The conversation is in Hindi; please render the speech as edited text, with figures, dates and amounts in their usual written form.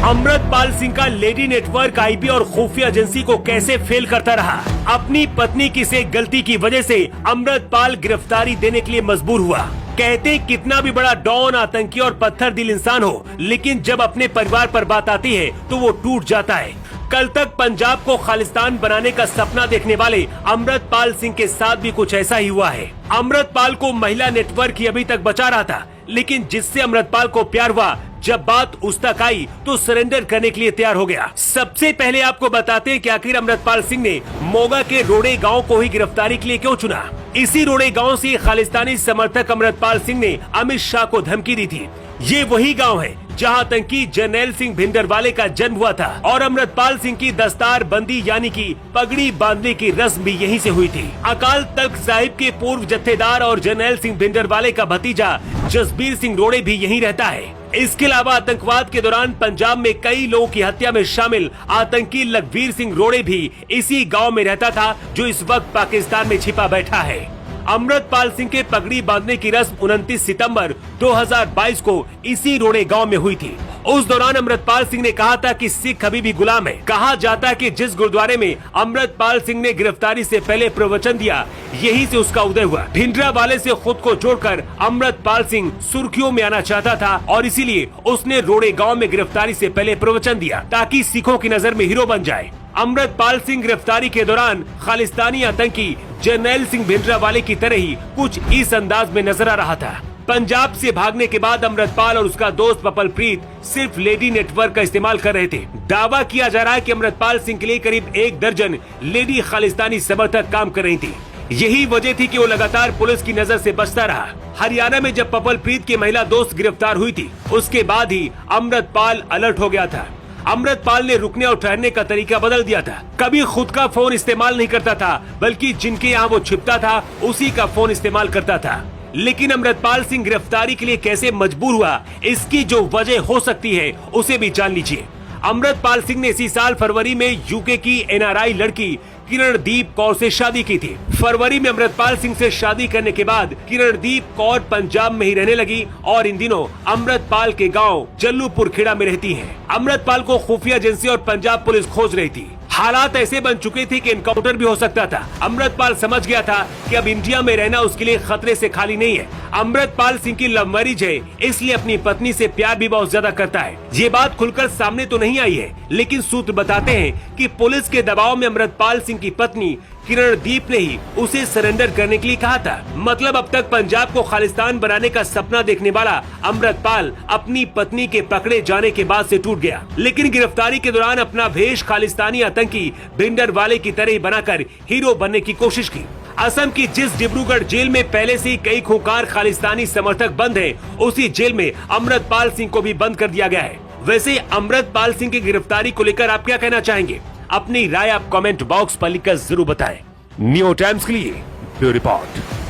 अमृतपाल सिंह का लेडी नेटवर्क आईबी और खुफिया एजेंसी को कैसे फेल करता रहा। अपनी पत्नी की से गलती की वजह से अमृतपाल गिरफ्तारी देने के लिए मजबूर हुआ। कहते कितना भी बड़ा डॉन, आतंकी और पत्थर दिल इंसान हो, लेकिन जब अपने परिवार पर बात आती है तो वो टूट जाता है। कल तक पंजाब को खालिस्तान बनाने का सपना देखने वाले अमृतपाल सिंह के साथ भी कुछ ऐसा ही हुआ है। अमृतपाल को महिला नेटवर्क ही अभी तक बचा रहा था, लेकिन जिससे अमृतपाल को प्यार हुआ, जब बात उस तक आई तो सरेंडर करने के लिए तैयार हो गया। सबसे पहले आपको बताते हैं कि आखिर अमृतपाल सिंह ने मोगा के रोड़े गांव को ही गिरफ्तारी के लिए क्यों चुना। इसी रोड़े गांव से खालिस्तानी समर्थक अमृतपाल सिंह ने अमित शाह को धमकी दी थी। ये वही गांव है जहां आतंकी जरनैल सिंह भिंडरवाले का जन्म हुआ था और अमृतपाल सिंह की दस्तार बंदी यानी कि पगड़ी बांधने की रस्म भी यहीं से हुई थी। अकाल तख्त साहिब के पूर्व जत्थेदार और जरनैल सिंह भिंडरवाले का भतीजा जसबीर सिंह रोड़े भी यहीं रहता है। इसके अलावा आतंकवाद के दौरान पंजाब में कई लोगों की हत्या में शामिल आतंकी लखवीर सिंह रोड़े भी इसी गांव में रहता था, जो इस वक्त पाकिस्तान में छिपा बैठा है। अमृतपाल सिंह के पगड़ी बांधने की रस्म 29 सितंबर 2022 को इसी रोड़े गांव में हुई थी। उस दौरान अमृतपाल सिंह ने कहा था कि सिख अभी भी गुलाम है। कहा जाता है कि जिस गुरुद्वारे में अमृतपाल सिंह ने गिरफ्तारी से पहले प्रवचन दिया, यहीं से उसका उदय हुआ। भिंडरावाले से खुद को जोड़कर अमृतपाल सिंह सुर्खियों में आना चाहता था और इसीलिए उसने रोड़े गांव में गिरफ्तारी से पहले प्रवचन दिया, ताकि सिखों की नजर में हीरो बन जाए। अमृतपाल सिंह गिरफ्तारी के दौरान खालिस्तानी आतंकी जरनैल सिंह भिंडरावाले की तरह ही कुछ इस अंदाज में नजर आ रहा था। पंजाब से भागने के बाद अमृतपाल और उसका दोस्त पपलप्रीत सिर्फ लेडी नेटवर्क का इस्तेमाल कर रहे थे। दावा किया जा रहा है कि अमृतपाल सिंह के लिए करीब 1 दर्जन लेडी खालिस्तानी समर्थक काम कर रही थी। यही वजह थी कि वो लगातार पुलिस की नजर से बचता रहा। हरियाणा में जब पपलप्रीत की महिला दोस्त गिरफ्तार हुई थी, उसके बाद ही अमृतपाल अलर्ट हो गया था। अमृतपाल ने रुकने और ठहरने का तरीका बदल दिया था। कभी खुद का फोन इस्तेमाल नहीं करता था, बल्कि जिनके यहाँ वो छिपता था उसी का फोन इस्तेमाल करता था। लेकिन अमृतपाल सिंह गिरफ्तारी के लिए कैसे मजबूर हुआ, इसकी जो वजह हो सकती है उसे भी जान लीजिए। अमृतपाल सिंह ने इसी साल फरवरी में यूके की एनआरआई लड़की किरणदीप कौर से शादी की थी। फरवरी में अमृतपाल सिंह से शादी करने के बाद किरणदीप कौर पंजाब में ही रहने लगी और इन दिनों अमृतपाल के गांव जल्लूपुर खेड़ा में रहती हैं। अमृतपाल को खुफिया एजेंसी और पंजाब पुलिस खोज रही थी। हालात ऐसे बन चुके थे कि इनकाउंटर भी हो सकता था। अमृतपाल समझ गया था कि अब इंडिया में रहना उसके लिए खतरे से खाली नहीं है। अमृतपाल सिंह की लव मैरिज है, इसलिए अपनी पत्नी से प्यार भी बहुत ज्यादा करता है। ये बात खुलकर सामने तो नहीं आई है, लेकिन सूत्र बताते हैं कि पुलिस के दबाव में अमृतपाल सिंह की पत्नी किरणदीप ने ही उसे सरेंडर करने के लिए कहा था। मतलब अब तक पंजाब को खालिस्तान बनाने का सपना देखने वाला अमृतपाल अपनी पत्नी के पकड़े जाने के बाद से टूट गया। लेकिन गिरफ्तारी के दौरान अपना भेष खालिस्तानी आतंकी भिंडरवाले की तरह ही बनाकर हीरो बनने की कोशिश की। असम की जिस डिब्रूगढ़ जेल में पहले से ही कई खूंखार खालिस्तानी समर्थक बंद हैं, उसी जेल में अमृतपाल सिंह को भी बंद कर दिया गया है। वैसे अमृतपाल सिंह की गिरफ्तारी को लेकर आप क्या कहना चाहेंगे? अपनी राय आप कमेंट बॉक्स पर लिखकर जरूर बताएं। न्यू टाइम्स के लिए ब्यूरो रिपोर्ट।